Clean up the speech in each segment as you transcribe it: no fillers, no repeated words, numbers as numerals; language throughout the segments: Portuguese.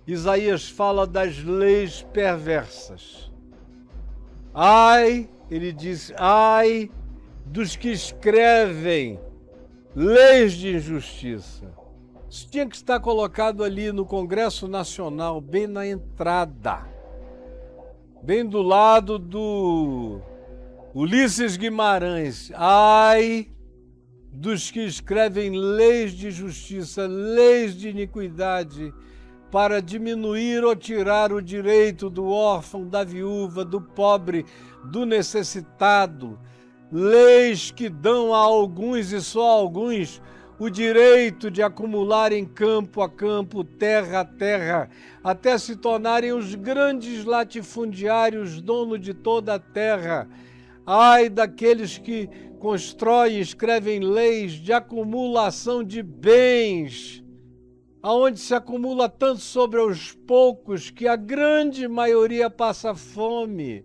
Isaías fala das leis perversas. Ai, ele diz, ai dos que escrevem leis de injustiça. Isso tinha que estar colocado ali no Congresso Nacional, bem na entrada, bem do lado do Ulisses Guimarães. Ai dos que escrevem leis de justiça, leis de iniquidade, para diminuir ou tirar o direito do órfão, da viúva, do pobre, do necessitado, leis que dão a alguns e só a alguns o direito de acumularem campo a campo, terra a terra, até se tornarem os grandes latifundiários, dono de toda a terra. Ai daqueles que constroem e escrevem leis de acumulação de bens, aonde se acumula tanto sobre os poucos que a grande maioria passa fome.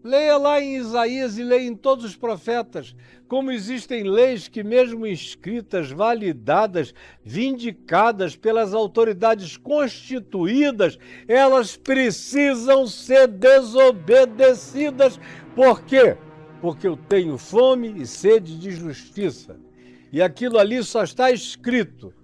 Leia lá em Isaías e leia em todos os profetas como existem leis que, mesmo escritas, validadas, vindicadas pelas autoridades constituídas, elas precisam ser desobedecidas. Por quê? Porque eu tenho fome e sede de justiça. E aquilo ali só está escrito,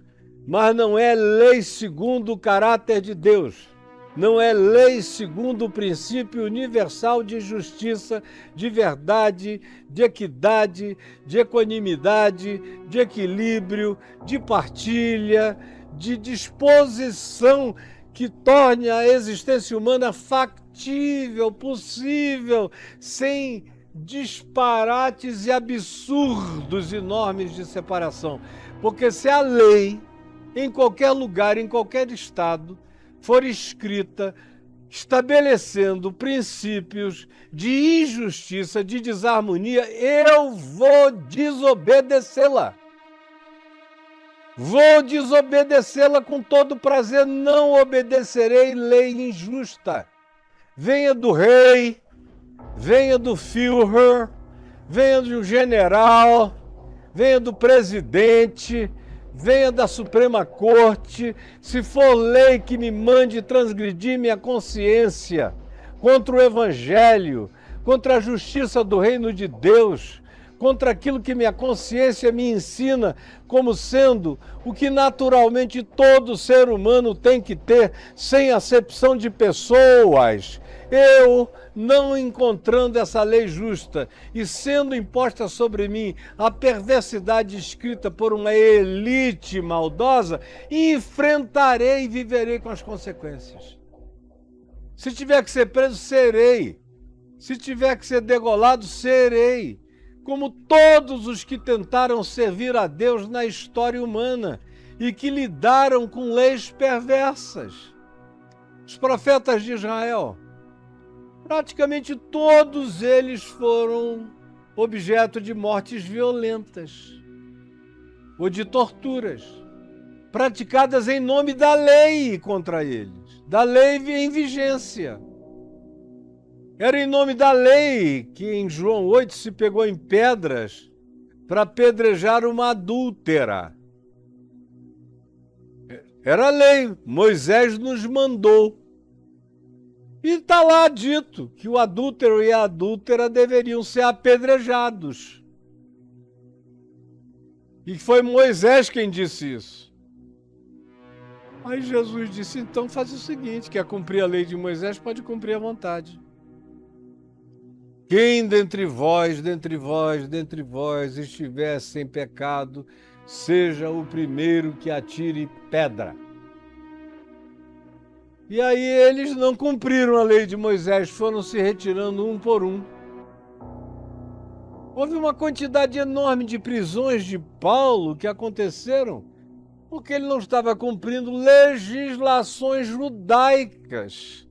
mas não é lei segundo o caráter de Deus. Não é lei segundo o princípio universal de justiça, de verdade, de equidade, de equanimidade, de equilíbrio, de partilha, de disposição que torne a existência humana factível, possível, sem disparates e absurdos enormes de separação. Porque se a lei, em qualquer lugar, em qualquer estado, for escrita estabelecendo princípios de injustiça, de desarmonia, eu vou desobedecê-la. Vou desobedecê-la com todo prazer, não obedecerei lei injusta. Venha do rei, venha do Führer, venha do general, venha do presidente, venha da Suprema Corte, se for lei que me mande transgredir minha consciência contra o Evangelho, contra a justiça do reino de Deus, contra aquilo que minha consciência me ensina como sendo o que naturalmente todo ser humano tem que ter, sem acepção de pessoas. Eu, não encontrando essa lei justa e sendo imposta sobre mim a perversidade escrita por uma elite maldosa, enfrentarei e viverei com as consequências. Se tiver que ser preso, serei. Se tiver que ser degolado, serei. Como todos os que tentaram servir a Deus na história humana e que lidaram com leis perversas. Os profetas de Israel, praticamente todos eles foram objeto de mortes violentas ou de torturas, praticadas em nome da lei contra eles, da lei em vigência. Era em nome da lei que em João 8 se pegou em pedras para apedrejar uma adúltera. Era a lei, Moisés nos mandou. E está lá dito que o adúltero e a adúltera deveriam ser apedrejados. E foi Moisés quem disse isso. Aí Jesus disse, então faz o seguinte, quer cumprir a lei de Moisés, pode cumprir à vontade. Quem dentre vós estiver sem pecado, seja o primeiro que atire pedra. E aí eles não cumpriram a lei de Moisés, foram se retirando um por um. Houve uma quantidade enorme de prisões de Paulo que aconteceram porque ele não estava cumprindo legislações judaicas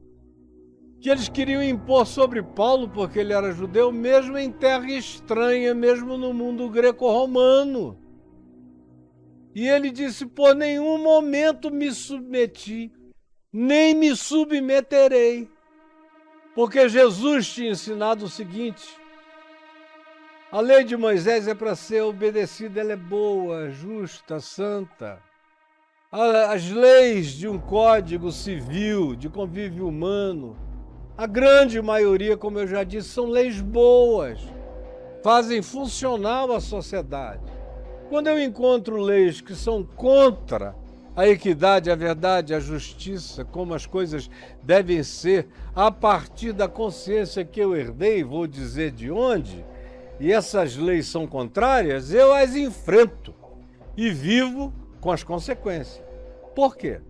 que eles queriam impor sobre Paulo porque ele era judeu, mesmo em terra estranha, mesmo no mundo greco-romano. E ele disse, por nenhum momento me submeti, nem me submeterei, porque Jesus tinha ensinado o seguinte, a lei de Moisés é para ser obedecida, ela é boa, justa, santa. as leis de um código civil, de convívio humano, a grande maioria, como eu já disse, são leis boas, fazem funcional a sociedade. Quando eu encontro leis que são contra a equidade, a verdade, a justiça, como as coisas devem ser, a partir da consciência que eu herdei, vou dizer de onde, e essas leis são contrárias, eu as enfrento e vivo com as consequências. Por quê?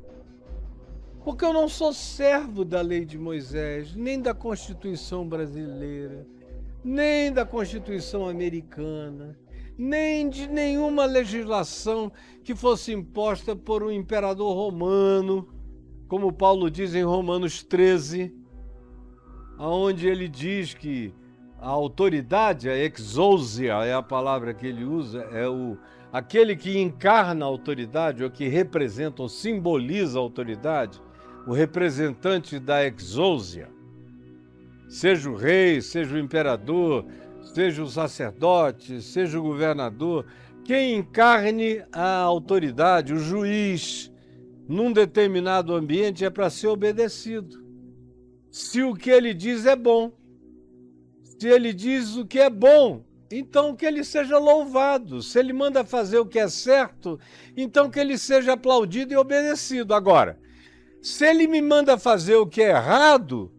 Porque eu não sou servo da lei de Moisés, nem da Constituição brasileira, nem da Constituição americana, nem de nenhuma legislação que fosse imposta por um imperador romano, como Paulo diz em Romanos 13, onde ele diz que a autoridade, a exousia é a palavra que ele usa, é aquele que encarna a autoridade, ou que representa ou simboliza a autoridade, o representante da exousia, seja o rei, seja o imperador, seja o sacerdote, seja o governador, quem encarne a autoridade, o juiz, num determinado ambiente é para ser obedecido. Se o que ele diz é bom, se ele diz o que é bom, então que ele seja louvado. Se ele manda fazer o que é certo, então que ele seja aplaudido e obedecido. Agora, se ele me manda fazer o que é errado,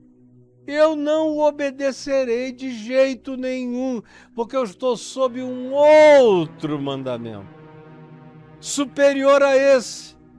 eu não o obedecerei de jeito nenhum, porque eu estou sob um outro mandamento, superior a esse.